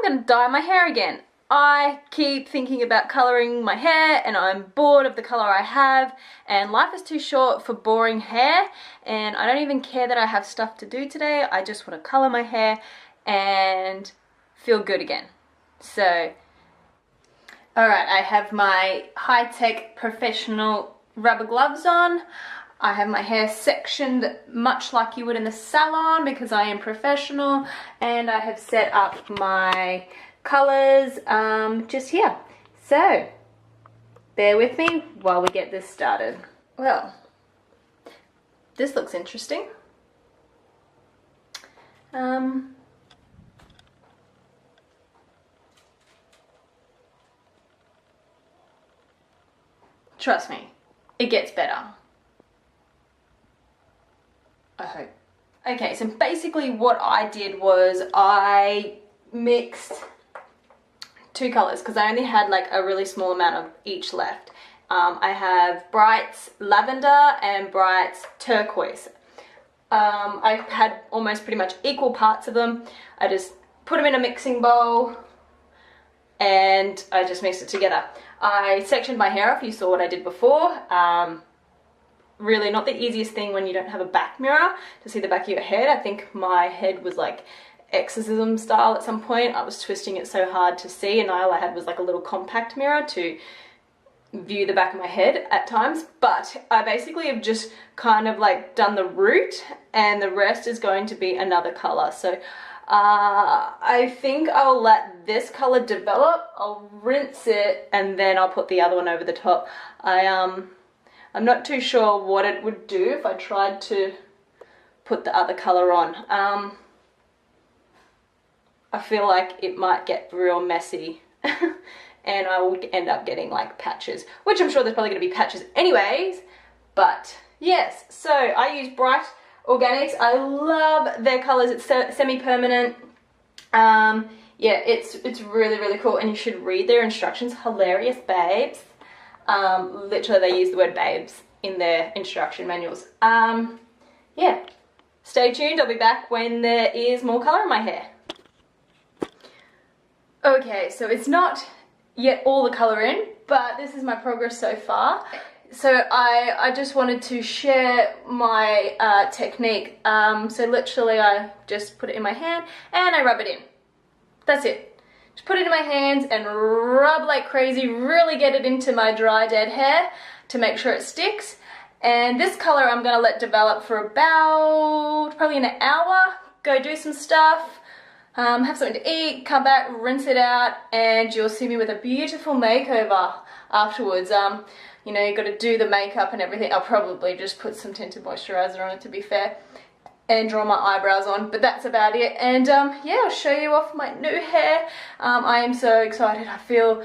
I'm gonna dye my hair again. I keep thinking about colouring my hair and I'm bored of the colour I have, and life is too short for boring hair, and I don't even care that I have stuff to do today. I just want to colour my hair and feel good again. So, alright, I have my high-tech professional rubber gloves on. I have my hair sectioned much like you would in the salon because I am professional, and I have set up my colours just here. So, bear with me while we get this started. Well, this looks interesting. Trust me, it gets better. I hope. Okay, so basically what I did was I mixed two colours because I only had like a really small amount of each left. I have Brite's Lavender and Brite's Turquoise. I had almost pretty much equal parts of them. I just put them in a mixing bowl and I just mixed it together. I sectioned my hair off, you saw what I did before. Really not the easiest thing when you don't have a back mirror to see the back of your head. I think my head was like exorcism style at some point. I was twisting it so hard to see, and all I had was like a little compact mirror to view the back of my head at times. But I basically have just kind of like done the root, and the rest is going to be another color. So I think I'll let this color develop, I'll rinse it, and then I'll put the other one over the top. I'm not too sure what it would do if I tried to put the other color on. I feel like it might get real messy and I will end up getting like patches, which I'm sure there's probably going to be patches anyways. But yes, so I use Brite Organix. I love their colors. It's semi-permanent. Yeah, it's really, really cool, and you should read their instructions. Hilarious babes. Literally they use the word babes in their instruction manuals. Yeah, stay tuned. I'll be back when there is more color in my hair. Okay, so it's not yet all the color in, but this is my progress so far. So I just wanted to share my technique. So literally I just put it in my hand and I rub it in. That's it. Just put it in my hands and rub like crazy, really get it into my dry dead hair to make sure it sticks. And this color I'm gonna let develop for about probably an hour. Go do some stuff, have something to eat, come back, rinse it out, and you'll see me with a beautiful makeover afterwards. You know, you got to do the makeup and everything. I'll probably just put some tinted moisturizer on it, to be fair, and draw my eyebrows on, but that's about it. And yeah, I'll show you off my new hair. I am so excited. I feel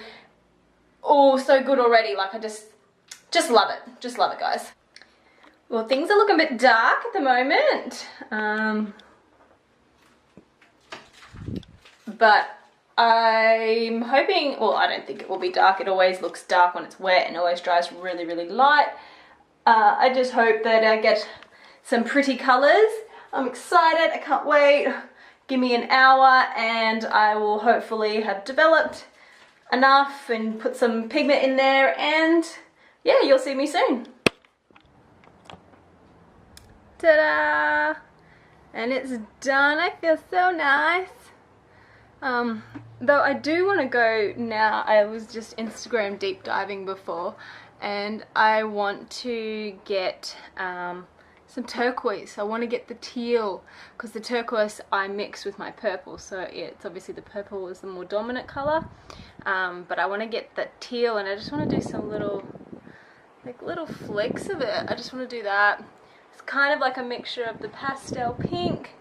so good already. Like I just love it. Just love it, guys. Well, things are looking a bit dark at the moment. But I'm hoping, well, I don't think it will be dark. It always looks dark when it's wet and always dries really, really light. I just hope that I get some pretty colors. I'm excited, I can't wait. Give me an hour and I will hopefully have developed enough and put some pigment in there, and yeah, you'll see me soon. Ta-da! And it's done. I feel so nice. Though I do want to go now. I was just Instagram deep diving before, and I want to get some turquoise. I want to get the teal, because the turquoise I mix with my purple, so yeah, it's obviously the purple is the more dominant color. But I want to get the teal, and I just want to do some little flicks of it. I just want to do that. It's kind of like a mixture of the pastel pink,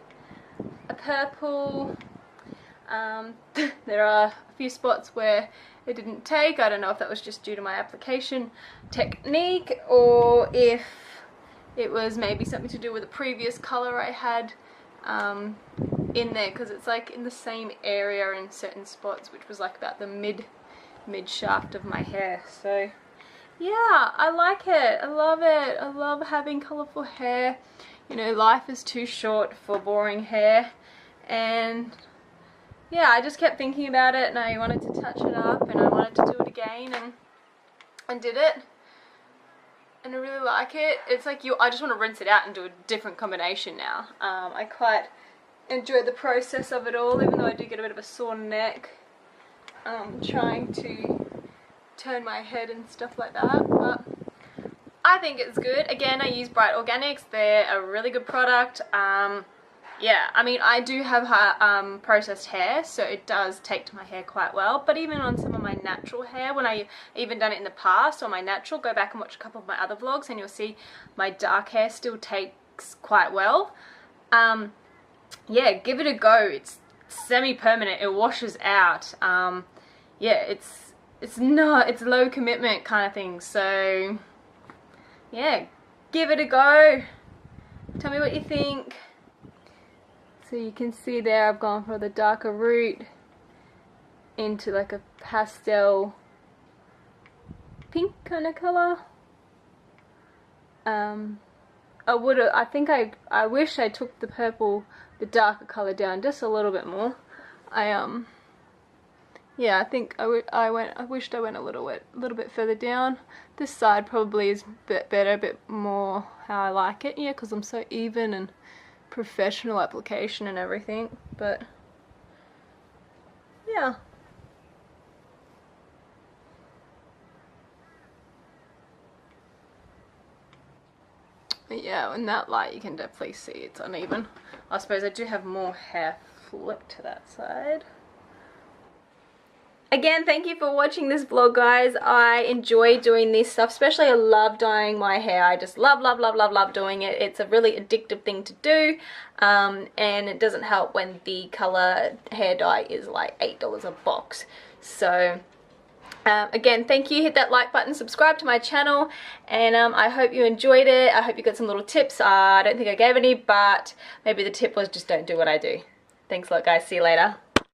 a purple. There are a few spots where it didn't take. I don't know if that was just due to my application technique or if it was maybe something to do with the previous color I had in there, because it's like in the same area in certain spots, which was like about the mid shaft of my hair. So yeah, I like it. I love it. I love having colourful hair. You know, life is too short for boring hair, and yeah, I just kept thinking about it and I wanted to touch it up and I wanted to do it again and did it. And I really like it. It's like I just want to rinse it out and do a different combination now. I quite enjoy the process of it all, even though I do get a bit of a sore neck trying to turn my head and stuff like that. But I think it's good. Again, I use Brite Organix. They're a really good product. Yeah, I mean, I do have processed hair, so it does take to my hair quite well. But even on some of my natural hair, when I even done it in the past on my natural, go back and watch a couple of my other vlogs and you'll see my dark hair still takes quite well. Yeah, give it a go. It's semi-permanent. It washes out. Yeah, it's low commitment kind of thing. So yeah, give it a go. Tell me what you think. So you can see there I've gone for the darker root into like a pastel pink kind of colour. I wish I took the purple, the darker colour down just a little bit more. Yeah, I think I wished I went a little bit further down. This side probably is a bit better, a bit more how I like it. Yeah, because I'm so even and professional application and everything. But yeah. Yeah, in that light you can definitely see it's uneven. I suppose I do have more hair flipped to that side. Again, thank you for watching this vlog, guys. I enjoy doing this stuff, especially I love dyeing my hair. I just love doing it. It's a really addictive thing to do, and it doesn't help when the colour hair dye is like $8 a box. So again, thank you. Hit that like button, subscribe to my channel, and I hope you enjoyed it. I hope you got some little tips. I don't think I gave any, but maybe the tip was just don't do what I do. Thanks a lot, guys. See you later.